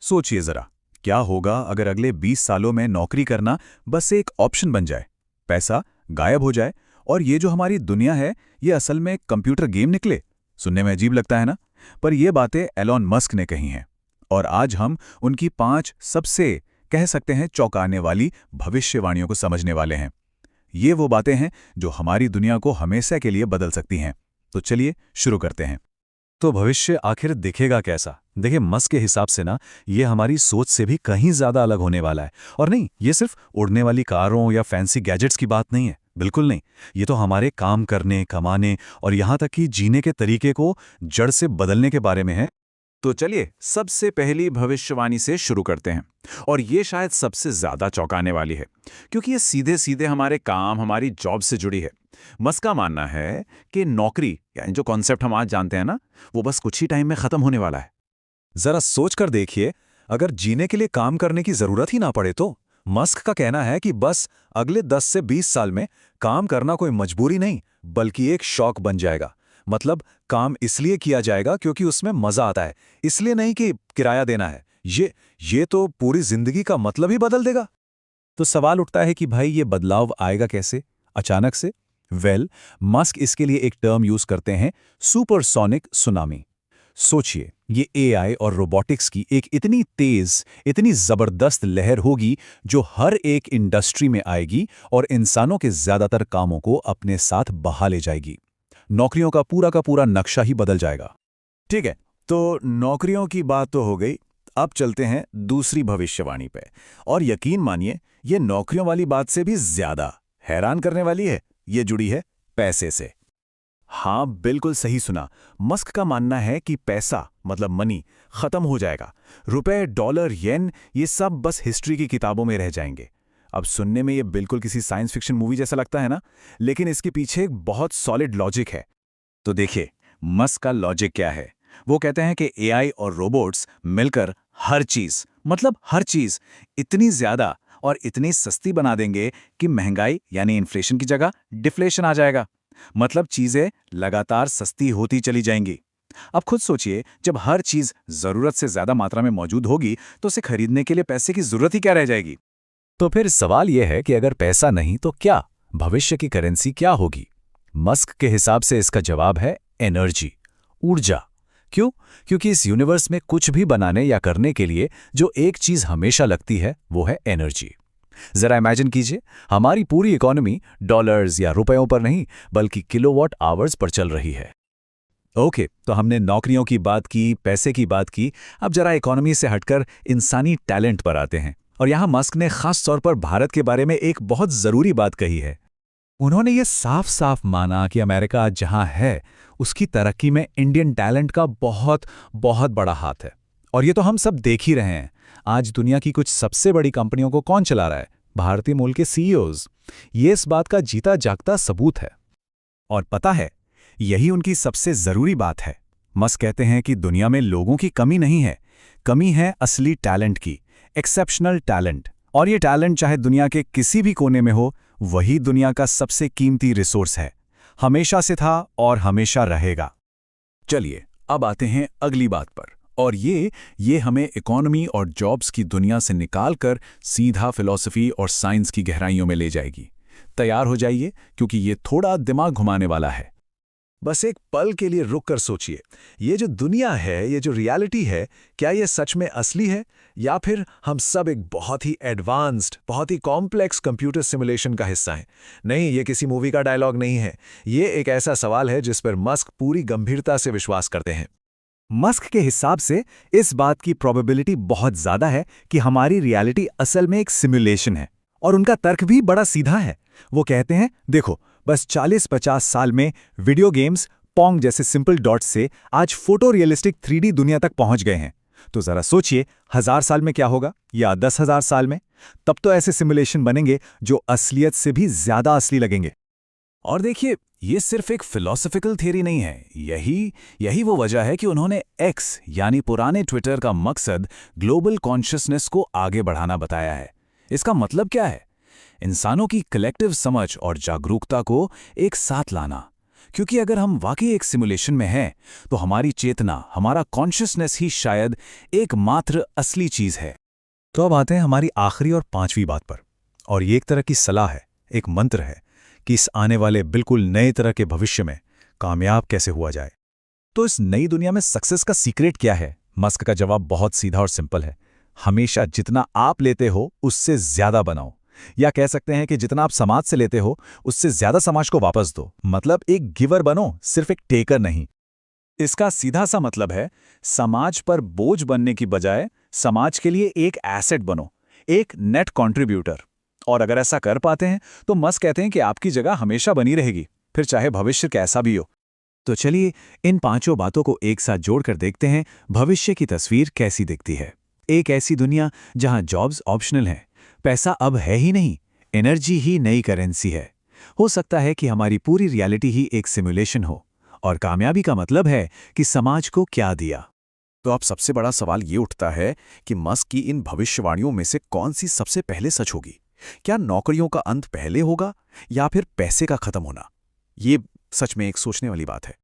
सोचिए जरा, क्या होगा अगर अगले 20 सालों में नौकरी करना बस एक ऑप्शन बन जाए, पैसा गायब हो जाए और ये जो हमारी दुनिया है ये असल में एक कंप्यूटर गेम निकले। सुनने में अजीब लगता है ना, पर ये बातें एलॉन मस्क ने कही हैं और आज हम उनकी 5 सबसे कह सकते हैं चौंकाने वाली भविष्यवाणियों को समझने वाले हैं। ये वो बातें हैं जो हमारी दुनिया को हमेशा के लिए बदल सकती हैं। तो चलिए शुरू करते हैं। तो भविष्य आखिर दिखेगा कैसा? देखिए, मस्क के हिसाब से ना ये हमारी सोच से भी कहीं ज्यादा अलग होने वाला है। और नहीं, ये सिर्फ उड़ने वाली कारों या फैंसी गैजेट्स की बात नहीं है, बिल्कुल नहीं। ये तो हमारे काम करने, कमाने और यहाँ तक कि जीने के तरीके को जड़ से बदलने के बारे में है। तो चलिए सबसे पहली भविष्यवाणी से शुरू करते हैं और ये शायद सबसे ज्यादा चौंकाने वाली है क्योंकि ये सीधे सीधे हमारे काम, हमारी जॉब से जुड़ी है। मस्क का मानना है कि नौकरी यानी जो कॉन्सेप्ट हम आज जानते हैं ना, वो बस कुछ ही टाइम में खत्म होने वाला है। जरा सोच कर देखिए, अगर जीने के लिए काम करने की जरूरत ही ना पड़े तो। मस्क का कहना है कि बस अगले 10 से 20 साल में काम करना कोई मजबूरी नहीं बल्कि एक शौक बन जाएगा। मतलब काम इसलिए किया जाएगा क्योंकि उसमें मजा आता है, इसलिए नहीं कि किराया देना है। ये तो पूरी जिंदगी का मतलब ही बदल देगा। तो सवाल उठता है कि भाई ये बदलाव आएगा कैसे अचानक से? मस्क इसके लिए एक टर्म यूज करते हैं, सुपरसोनिक सुनामी। सोचिए, ये एआई और रोबोटिक्स की एक इतनी तेज, इतनी जबरदस्त लहर होगी जो हर एक इंडस्ट्री में आएगी और इंसानों के ज्यादातर कामों को अपने साथ बहा ले जाएगी। नौकरियों का पूरा नक्शा ही बदल जाएगा। ठीक है, तो नौकरियों की बात तो हो गई। अब चलते हैं दूसरी भविष्यवाणी पे। और यकीन मानिए, ये नौकरियों वाली बात से भी ज्यादा हैरान करने वाली है। ये जुड़ी है पैसे से। हाँ, बिल्कुल सही सुना। मस्क का मानना है कि पैसा मतलब मनी खत्म हो जाएगा। रुपए, डॉलर, येन, ये सब बस हिस्ट्री की किताबों में रह जाएंगे। अब सुनने में ये बिल्कुल किसी साइंस फिक्शन मूवी जैसा लगता है ना, लेकिन इसके पीछे एक बहुत सॉलिड लॉजिक है। तो देखिए, मस्क का लॉजिक क्या है। वो कहते हैं कि एआई और रोबोट्स मिलकर हर चीज, मतलब हर चीज, इतनी ज्यादा और इतनी सस्ती बना देंगे कि महंगाई यानी इन्फ्लेशन की जगह डिफ्लेशन आ जाएगा। मतलब चीजें लगातार सस्ती होती चली जाएंगी। अब खुद सोचिए, जब हर चीज जरूरत से ज्यादा मात्रा में मौजूद होगी तो उसे खरीदने के लिए पैसे की जरूरत ही क्या रह जाएगी। तो फिर सवाल यह है कि अगर पैसा नहीं तो क्या? भविष्य की करेंसी क्या होगी? मस्क के हिसाब से इसका जवाब है एनर्जी, ऊर्जा। क्यों? क्योंकि इस यूनिवर्स में कुछ भी बनाने या करने के लिए जो एक चीज हमेशा लगती है वो है एनर्जी। जरा इमेजिन कीजिए, हमारी पूरी इकोनॉमी डॉलर्स या रुपयों पर नहीं बल्कि किलोवाट आवर्स पर चल रही है। ओके, तो हमने नौकरियों की बात की, पैसे की बात की। अब जरा इकोनॉमी से हटकर इंसानी टैलेंट पर आते हैं। और यहां मस्क ने खास तौर पर भारत के बारे में एक बहुत जरूरी बात कही है। उन्होंने ये साफ साफ माना कि अमेरिका आज जहां है उसकी तरक्की में इंडियन टैलेंट का बहुत बहुत बड़ा हाथ है। और ये तो हम सब देख ही रहे हैं। आज दुनिया की कुछ सबसे बड़ी कंपनियों को कौन चला रहा है? भारतीय मूल के सीईओज। ये इस बात का जीता जागता सबूत है। और पता है, यही उनकी सबसे जरूरी बात है। मस्क कहते हैं कि दुनिया में लोगों की कमी नहीं है, कमी है असली टैलेंट की, एक्सेप्शनल टैलेंट। और ये टैलेंट चाहे दुनिया के किसी भी कोने में हो, वही दुनिया का सबसे कीमती रिसोर्स है। हमेशा से था और हमेशा रहेगा। चलिए अब आते हैं अगली बात पर। और ये हमें इकोनॉमी और जॉब्स की दुनिया से निकालकर सीधा फिलॉसफी और साइंस की गहराइयों में ले जाएगी। तैयार हो जाइए, क्योंकि ये थोड़ा दिमाग घुमाने वाला है। बस एक पल के लिए रुक कर सोचिए, ये जो दुनिया है, ये जो रियलिटी है, क्या ये सच में असली है या फिर हम सब एक बहुत ही एडवांस्ड, बहुत ही कॉम्प्लेक्स कंप्यूटर सिमुलेशन का हिस्सा हैं? नहीं, ये किसी मूवी का डायलॉग नहीं है। ये एक ऐसा सवाल है जिस पर मस्क पूरी गंभीरता से विश्वास करते हैं। मस्क के हिसाब से इस बात की प्रोबेबिलिटी बहुत ज्यादा है कि हमारी रियलिटी असल में एक सिमुलेशन है। और उनका तर्क भी बड़ा सीधा है। वो कहते हैं, देखो, बस 40-50 साल में वीडियो गेम्स, पोंग जैसे सिंपल डॉट्स से आज फोटो रियलिस्टिक 3D दुनिया तक पहुंच गए हैं। तो जरा सोचिए, 1000 साल में क्या होगा, या 10,000 साल में? तब तो ऐसे सिमुलेशन बनेंगे जो असलियत से भी ज्यादा असली लगेंगे। और देखिए, ये सिर्फ एक फिलॉसफिकल थियरी नहीं है। यही वो वजह है कि उन्होंने एक्स यानी पुराने ट्विटर का मकसद ग्लोबल कॉन्शियसनेस को आगे बढ़ाना बताया है। इसका मतलब क्या है? इंसानों की कलेक्टिव समझ और जागरूकता को एक साथ लाना। क्योंकि अगर हम वाकई एक सिमुलेशन में हैं तो हमारी चेतना, हमारा कॉन्शियसनेस ही शायद एकमात्र असली चीज है। तो अब आते हैं हमारी आखिरी और 5वीं बात पर, और ये एक तरह की सलाह है, एक मंत्र है कि इस आने वाले बिल्कुल नए तरह के भविष्य में कामयाब कैसे हुआ जाए। तो इस नई दुनिया में सक्सेस का सीक्रेट क्या है? मस्क का जवाब बहुत सीधा और सिंपल है। हमेशा जितना आप लेते हो उससे ज्यादा बनाओ, या कह सकते हैं कि जितना आप समाज से लेते हो उससे ज्यादा समाज को वापस दो। मतलब एक गिवर बनो, सिर्फ एक टेकर नहीं। इसका सीधा सा मतलब है, समाज पर बोझ बनने की बजाय समाज के लिए एक एसेट बनो, एक नेट कंट्रीब्यूटर। और अगर ऐसा कर पाते हैं तो मस्क कहते हैं कि आपकी जगह हमेशा बनी रहेगी, फिर चाहे भविष्य कैसा भी हो। तो चलिए इन 5 बातों को एक साथ जोड़कर देखते हैं भविष्य की तस्वीर कैसी दिखती है। एक ऐसी दुनिया जहां जॉब्स ऑप्शनल हैं, पैसा अब है ही नहीं, एनर्जी ही नई करेंसी है। हो सकता है कि हमारी पूरी रियलिटी ही एक सिमुलेशन हो, और कामयाबी का मतलब है कि समाज को क्या दिया। तो अब सबसे बड़ा सवाल ये उठता है कि मस्क की इन भविष्यवाणियों में से कौन सी सबसे पहले सच होगी? क्या नौकरियों का अंत पहले होगा या फिर पैसे का खत्म होना? ये सच में एक सोचने वाली बात है।